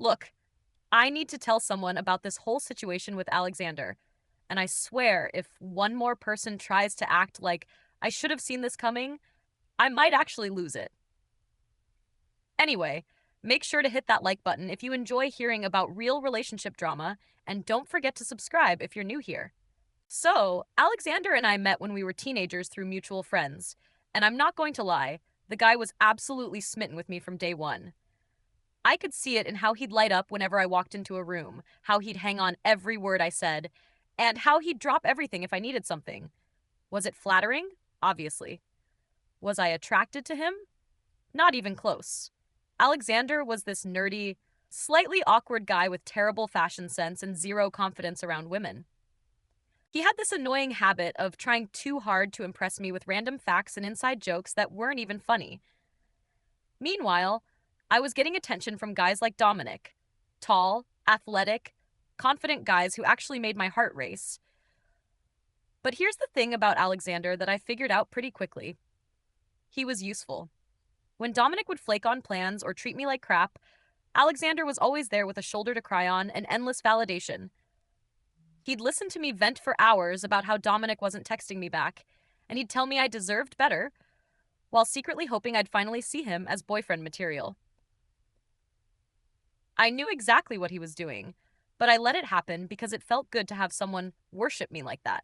Look, I need to tell someone about this whole situation with Alexander. And I swear, if one more person tries to act like I should have seen this coming, I might actually lose it. Anyway, make sure to hit that like button if you enjoy hearing about real relationship drama, and don't forget to subscribe if you're new here. So, Alexander and I met when we were teenagers through mutual friends, and I'm not going to lie, the guy was absolutely smitten with me from day one. I could see it in how he'd light up whenever I walked into a room, how he'd hang on every word I said, and how he'd drop everything if I needed something. Was it flattering? Obviously. Was I attracted to him? Not even close. Alexander was this nerdy, slightly awkward guy with terrible fashion sense and zero confidence around women. He had this annoying habit of trying too hard to impress me with random facts and inside jokes that weren't even funny. Meanwhile, I was getting attention from guys like Dominic, tall, athletic, confident guys who actually made my heart race. But here's the thing about Alexander that I figured out pretty quickly. He was useful. When Dominic would flake on plans or treat me like crap, Alexander was always there with a shoulder to cry on and endless validation. He'd listen to me vent for hours about how Dominic wasn't texting me back, and he'd tell me I deserved better, while secretly hoping I'd finally see him as boyfriend material. I knew exactly what he was doing, but I let it happen because it felt good to have someone worship me like that.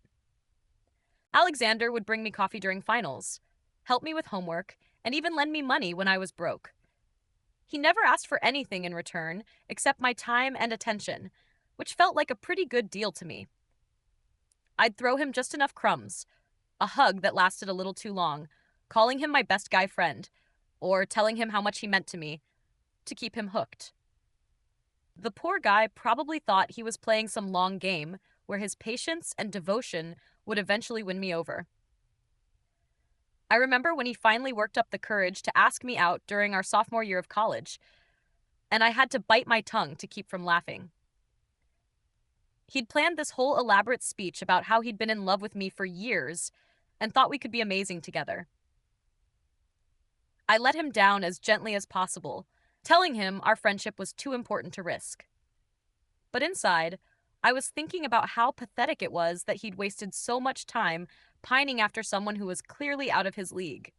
Alexander would bring me coffee during finals, help me with homework, and even lend me money when I was broke. He never asked for anything in return except my time and attention, which felt like a pretty good deal to me. I'd throw him just enough crumbs, a hug that lasted a little too long, calling him my best guy friend, or telling him how much he meant to me, to keep him hooked. The poor guy probably thought he was playing some long game where his patience and devotion would eventually win me over. I remember when he finally worked up the courage to ask me out during our sophomore year of college, and I had to bite my tongue to keep from laughing. He'd planned this whole elaborate speech about how he'd been in love with me for years and thought we could be amazing together. I let him down as gently as possible, telling him our friendship was too important to risk. But inside, I was thinking about how pathetic it was that he'd wasted so much time pining after someone who was clearly out of his league.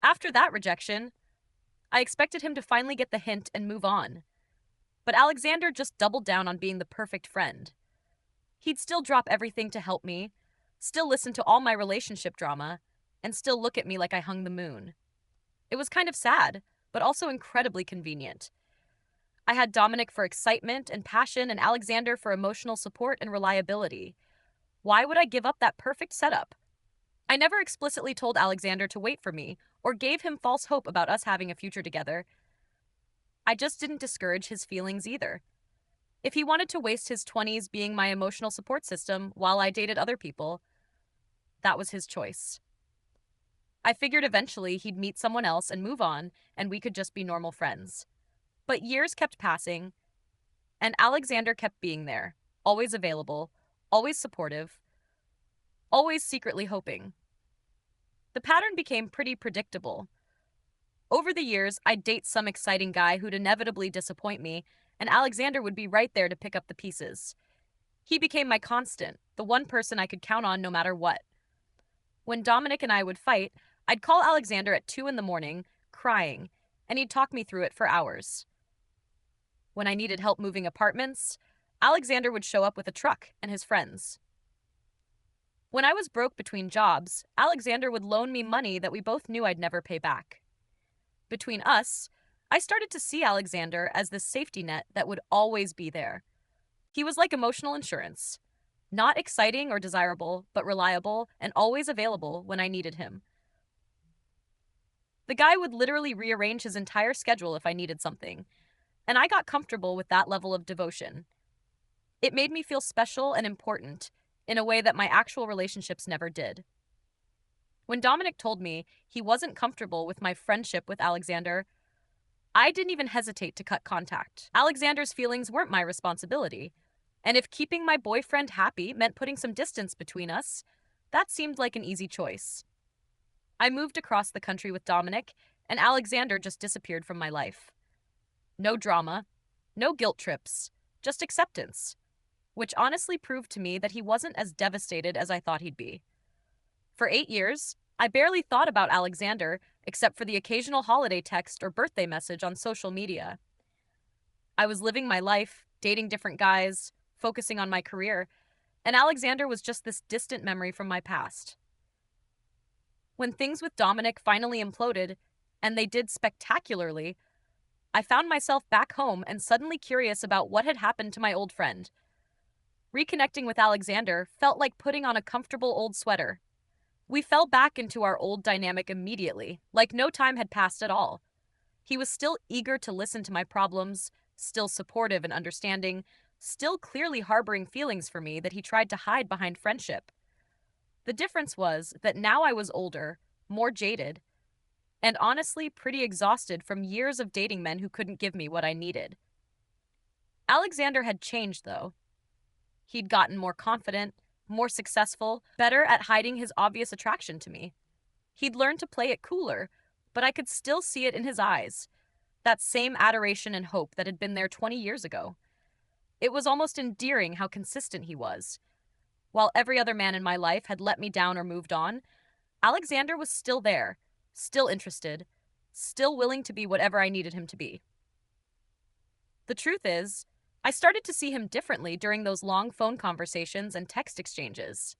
After that rejection, I expected him to finally get the hint and move on. But Alexander just doubled down on being the perfect friend. He'd still drop everything to help me, still listen to all my relationship drama, and still look at me like I hung the moon. It was kind of sad, but also incredibly convenient. I had Dominic for excitement and passion and Alexander for emotional support and reliability. Why would I give up that perfect setup? I never explicitly told Alexander to wait for me or gave him false hope about us having a future together. I just didn't discourage his feelings either. If he wanted to waste his 20s being my emotional support system while I dated other people, that was his choice. I figured eventually he'd meet someone else and move on, and we could just be normal friends. But years kept passing, and Alexander kept being there, always available, always supportive, always secretly hoping. The pattern became pretty predictable. Over the years, I'd date some exciting guy who'd inevitably disappoint me, and Alexander would be right there to pick up the pieces. He became my constant, the one person I could count on no matter what. When Dominic and I would fight, I'd call Alexander at 2 in the morning, crying, and he'd talk me through it for hours. When I needed help moving apartments, Alexander would show up with a truck and his friends. When I was broke between jobs, Alexander would loan me money that we both knew I'd never pay back. Between us, I started to see Alexander as this safety net that would always be there. He was like emotional insurance. Not exciting or desirable, but reliable and always available when I needed him. The guy would literally rearrange his entire schedule if I needed something, and I got comfortable with that level of devotion. It made me feel special and important in a way that my actual relationships never did. When Dominic told me he wasn't comfortable with my friendship with Alexander, I didn't even hesitate to cut contact. Alexander's feelings weren't my responsibility, and if keeping my boyfriend happy meant putting some distance between us, that seemed like an easy choice. I moved across the country with Dominic, and Alexander just disappeared from my life. No drama, No guilt trips, just acceptance, which honestly proved to me that he wasn't as devastated as I thought he'd be. For 8 years, I barely thought about Alexander except for the occasional holiday text or birthday message on social media. I was living my life, dating different guys, focusing on my career, and Alexander was just this distant memory from my past. When things with Dominic finally imploded, and they did spectacularly, I found myself back home and suddenly curious about what had happened to my old friend. Reconnecting with Alexander felt like putting on a comfortable old sweater. We fell back into our old dynamic immediately, like no time had passed at all. He was still eager to listen to my problems, still supportive and understanding, still clearly harboring feelings for me that he tried to hide behind friendship. The difference was that now I was older, more jaded, and honestly pretty exhausted from years of dating men who couldn't give me what I needed. Alexander had changed, though. He'd gotten more confident, more successful, better at hiding his obvious attraction to me. He'd learned to play it cooler, but I could still see it in his eyes. That same adoration and hope that had been there 20 years ago. It was almost endearing how consistent he was. While every other man in my life had let me down or moved on, Alexander was still there, still interested, still willing to be whatever I needed him to be. The truth is, I started to see him differently during those long phone conversations and text exchanges.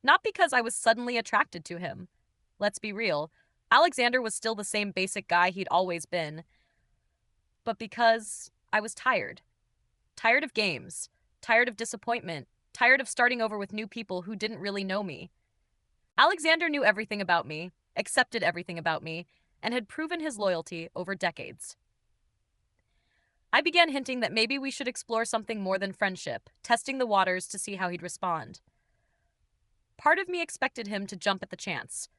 Not because I was suddenly attracted to him. Let's be real, Alexander was still the same basic guy he'd always been. But because I was tired. Tired of games, tired of disappointment, tired of starting over with new people who didn't really know me. Alexander knew everything about me, accepted everything about me, and had proven his loyalty over decades. I began hinting that maybe we should explore something more than friendship, testing the waters to see how he'd respond. Part of me expected him to jump at the chance.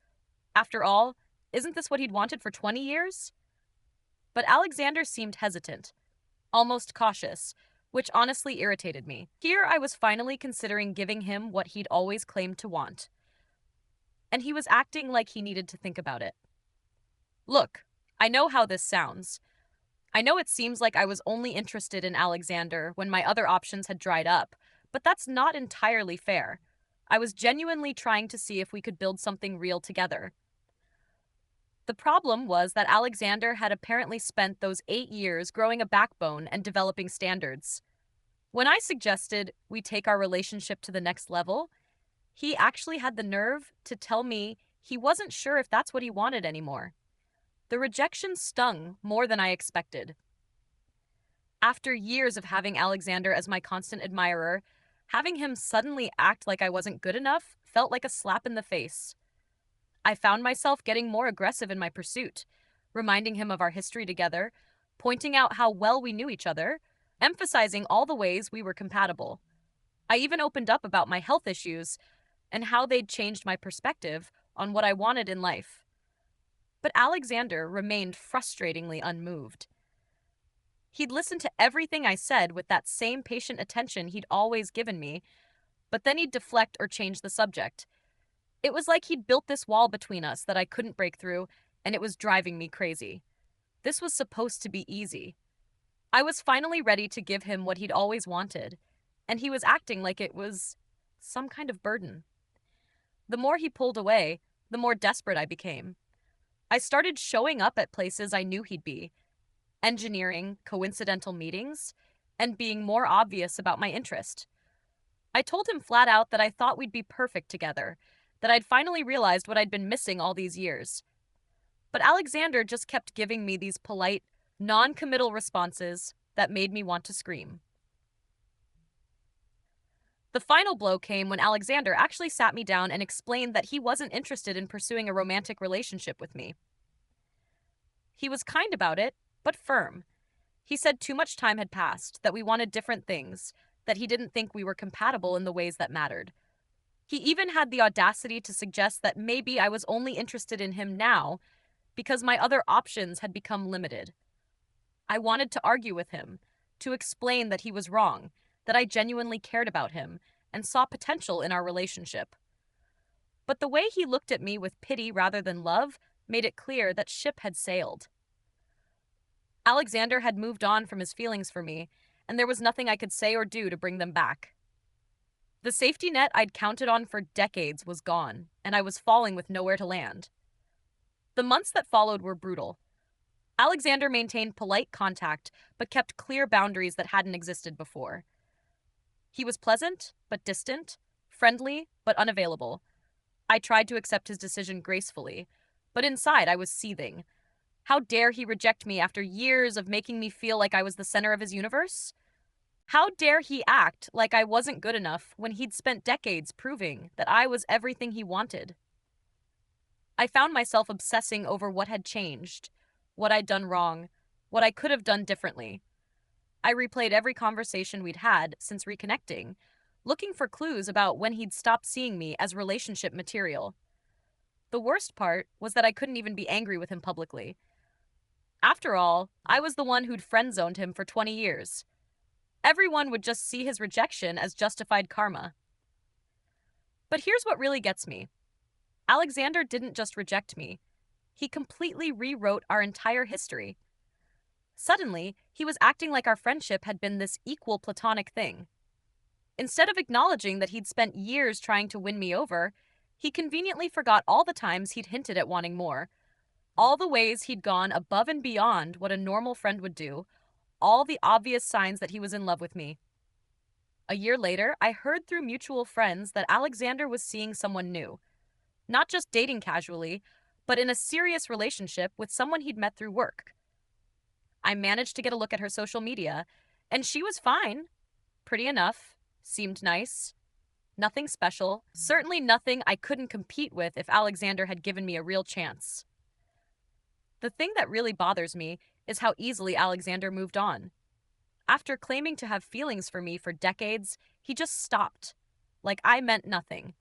After all, isn't this what he'd wanted for 20 years? But Alexander seemed hesitant, almost cautious, which honestly irritated me. Here I was finally considering giving him what he'd always claimed to want. And he was acting like he needed to think about it. Look, I know how this sounds. I know it seems like I was only interested in Alexander when my other options had dried up, but that's not entirely fair. I was genuinely trying to see if we could build something real together. The problem was that Alexander had apparently spent those 8 years growing a backbone and developing standards. When I suggested we take our relationship to the next level, he actually had the nerve to tell me he wasn't sure if that's what he wanted anymore. The rejection stung more than I expected. After years of having Alexander as my constant admirer, having him suddenly act like I wasn't good enough felt like a slap in the face. I found myself getting more aggressive in my pursuit, reminding him of our history together, pointing out how well we knew each other, emphasizing all the ways we were compatible. I even opened up about my health issues and how they'd changed my perspective on what I wanted in life. But Alexander remained frustratingly unmoved. He'd listened to everything I said with that same patient attention he'd always given me, but then he'd deflect or change the subject. It was like he'd built this wall between us that I couldn't break through, and it was driving me crazy. This was supposed to be easy. I was finally ready to give him what he'd always wanted, and he was acting like it was some kind of burden. The more he pulled away, the more desperate I became. I started showing up at places I knew he'd be, engineering coincidental meetings, and being more obvious about my interest. I told him flat out that I thought we'd be perfect together, that I'd finally realized what I'd been missing all these years. But Alexander just kept giving me these polite, non-committal responses that made me want to scream. The final blow came when Alexander actually sat me down and explained that he wasn't interested in pursuing a romantic relationship with me. He was kind about it, but firm. He said too much time had passed, that we wanted different things, that he didn't think we were compatible in the ways that mattered. He even had the audacity to suggest that maybe I was only interested in him now because my other options had become limited. I wanted to argue with him, to explain that he was wrong, that I genuinely cared about him and saw potential in our relationship. But the way he looked at me with pity rather than love made it clear that ship had sailed. Alexander had moved on from his feelings for me, and there was nothing I could say or do to bring them back. The safety net I'd counted on for decades was gone, and I was falling with nowhere to land. The months that followed were brutal. Alexander maintained polite contact, but kept clear boundaries that hadn't existed before. He was pleasant, but distant, friendly, but unavailable. I tried to accept his decision gracefully, but inside I was seething. How dare he reject me after years of making me feel like I was the center of his universe? How dare he act like I wasn't good enough when he'd spent decades proving that I was everything he wanted? I found myself obsessing over what had changed, what I'd done wrong, what I could have done differently. I replayed every conversation we'd had since reconnecting, looking for clues about when he'd stopped seeing me as relationship material. The worst part was that I couldn't even be angry with him publicly. After all, I was the one who'd friend-zoned him for 20 years. Everyone would just see his rejection as justified karma. But here's what really gets me. Alexander didn't just reject me. He completely rewrote our entire history. Suddenly, he was acting like our friendship had been this equal platonic thing. Instead of acknowledging that he'd spent years trying to win me over, he conveniently forgot all the times he'd hinted at wanting more, all the ways he'd gone above and beyond what a normal friend would do, all the obvious signs that he was in love with me. A year later, I heard through mutual friends that Alexander was seeing someone new, not just dating casually, but in a serious relationship with someone he'd met through work. I managed to get a look at her social media, and she was fine. Pretty enough. Seemed nice. Nothing special. Certainly nothing I couldn't compete with if Alexander had given me a real chance. The thing that really bothers me is how easily Alexander moved on. After claiming to have feelings for me for decades, he just stopped. Like I meant nothing.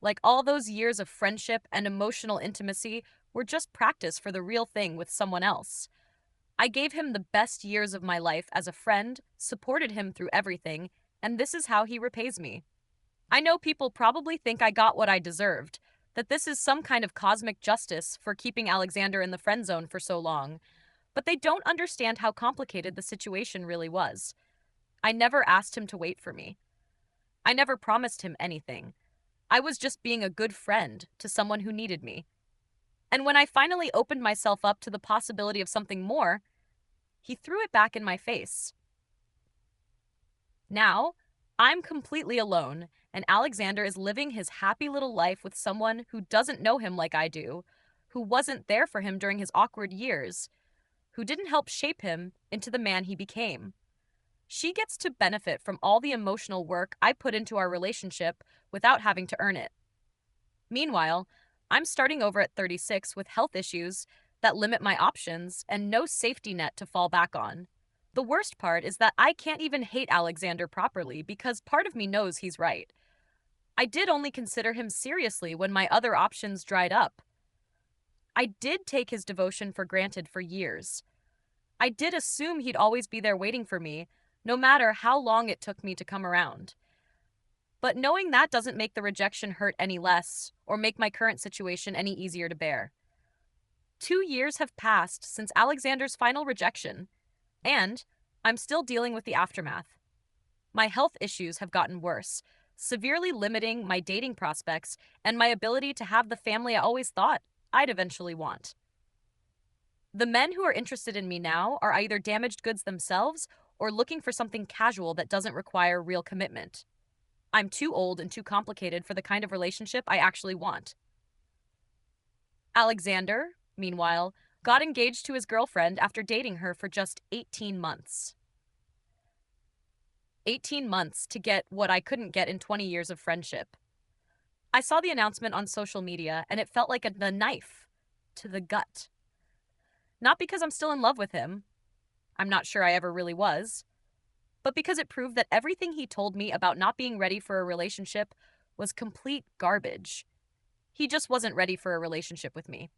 Like all those years of friendship and emotional intimacy were just practice for the real thing with someone else. I gave him the best years of my life as a friend, supported him through everything, and this is how he repays me. I know people probably think I got what I deserved, that this is some kind of cosmic justice for keeping Alexander in the friend zone for so long, but they don't understand how complicated the situation really was. I never asked him to wait for me. I never promised him anything. I was just being a good friend to someone who needed me. And when I finally opened myself up to the possibility of something more, he threw it back in my face. Now, I'm completely alone, and Alexander is living his happy little life with someone who doesn't know him like I do, who wasn't there for him during his awkward years, who didn't help shape him into the man he became. She gets to benefit from all the emotional work I put into our relationship without having to earn it. Meanwhile, I'm starting over at 36 with health issues that limit my options and no safety net to fall back on. The worst part is that I can't even hate Alexander properly because part of me knows he's right. I did only consider him seriously when my other options dried up. I did take his devotion for granted for years. I did assume he'd always be there waiting for me, no matter how long it took me to come around. But knowing that doesn't make the rejection hurt any less or make my current situation any easier to bear. 2 years have passed since Alexander's final rejection, and I'm still dealing with the aftermath. My health issues have gotten worse, severely limiting my dating prospects and my ability to have the family I always thought I'd eventually want. The men who are interested in me now are either damaged goods themselves or looking for something casual that doesn't require real commitment. I'm too old and too complicated for the kind of relationship I actually want. Alexander, meanwhile, got engaged to his girlfriend after dating her for just 18 months. 18 months to get what I couldn't get in 20 years of friendship. I saw the announcement on social media and it felt like a knife to the gut. Not because I'm still in love with him. I'm not sure I ever really was. But because it proved that everything he told me about not being ready for a relationship was complete garbage. He just wasn't ready for a relationship with me.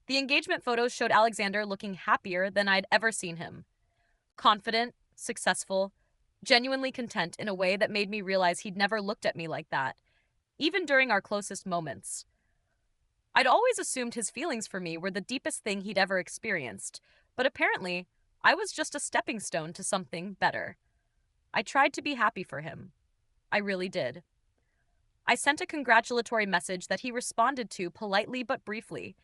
The engagement photos showed Alexander looking happier than I'd ever seen him. Confident, successful, genuinely content in a way that made me realize he'd never looked at me like that, even during our closest moments. I'd always assumed his feelings for me were the deepest thing he'd ever experienced, But apparently, I was just a stepping stone to something better. I tried to be happy for him. I really did. I sent a congratulatory message that he responded to politely but briefly.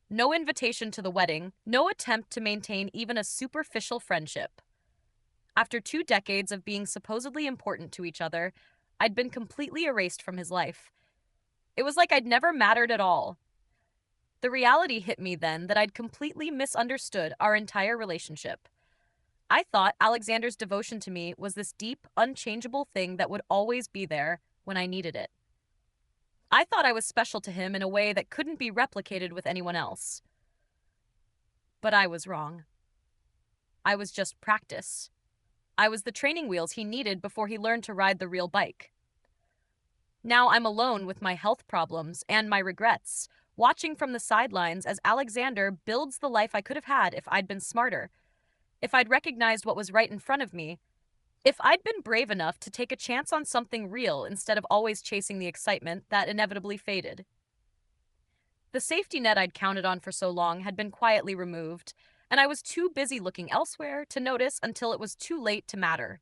No invitation to the wedding, no attempt to maintain even a superficial friendship. After 2 decades of being supposedly important to each other, I'd been completely erased from his life. It was like I'd never mattered at all. The reality hit me then that I'd completely misunderstood our entire relationship. I thought Alexander's devotion to me was this deep, unchangeable thing that would always be there when I needed it. I thought I was special to him in a way that couldn't be replicated with anyone else. But I was wrong. I was just practice. I was the training wheels he needed before he learned to ride the real bike. Now I'm alone with my health problems and my regrets, watching from the sidelines as Alexander builds the life I could have had if I'd been smarter, if I'd recognized what was right in front of me, if I'd been brave enough to take a chance on something real instead of always chasing the excitement that inevitably faded. The safety net I'd counted on for so long had been quietly removed, and I was too busy looking elsewhere to notice until it was too late to matter.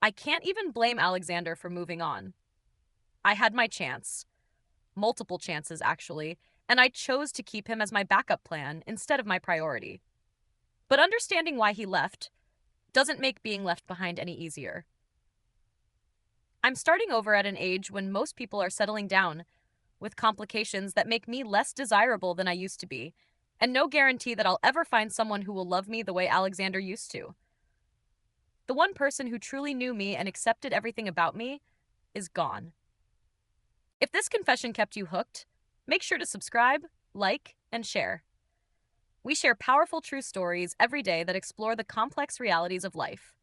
I can't even blame Alexander for moving on. I had my chance, multiple chances actually, and I chose to keep him as my backup plan instead of my priority. But understanding why he left doesn't make being left behind any easier. I'm starting over at an age when most people are settling down, with complications that make me less desirable than I used to be, and no guarantee that I'll ever find someone who will love me the way Alexander used to. The one person who truly knew me and accepted everything about me is gone. If this confession kept you hooked, make sure to subscribe, like, and share. We share powerful true stories every day that explore the complex realities of life.